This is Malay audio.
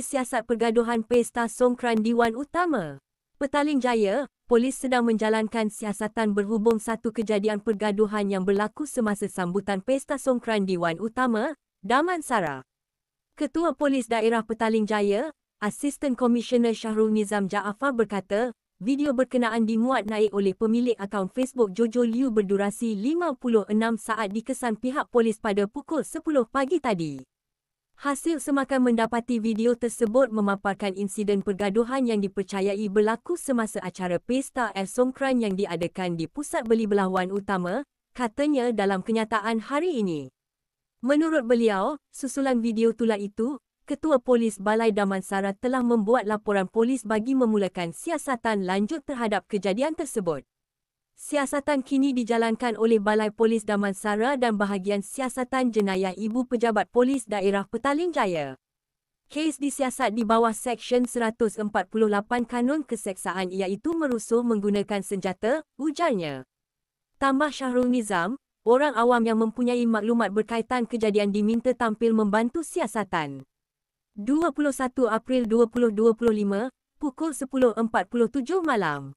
siasat pergaduhan Pesta Songkran Dewan Utama. Petaling Jaya, polis sedang menjalankan siasatan berhubung satu kejadian pergaduhan yang berlaku semasa sambutan Pesta Songkran Dewan Utama, Damansara. Ketua Polis Daerah Petaling Jaya, Asisten Komisioner Syahrul Nizam Jaafar berkata, video berkenaan dimuat naik oleh pemilik akaun Facebook Jojo Liu berdurasi 56 saat dikesan pihak polis pada pukul 10 pagi tadi. Hasil semakan mendapati video tersebut memaparkan insiden pergaduhan yang dipercayai berlaku semasa acara Pesta Air Songkran yang diadakan di Pusat Beli Belahuan Utama, katanya dalam kenyataan hari ini. Menurut beliau, susulan video tular itu, Ketua Polis Balai Damansara telah membuat laporan polis bagi memulakan siasatan lanjut terhadap kejadian tersebut. Siasatan kini dijalankan oleh Balai Polis Damansara dan bahagian siasatan jenayah Ibu Pejabat Polis Daerah Petaling Jaya. Kes disiasat di bawah Seksyen 148 Kanun Keseksaan iaitu merusuh menggunakan senjata, ujarnya. Tambah Syahrul Nizam, orang awam yang mempunyai maklumat berkaitan kejadian diminta tampil membantu siasatan. 21 April 2025, pukul 10.47 malam.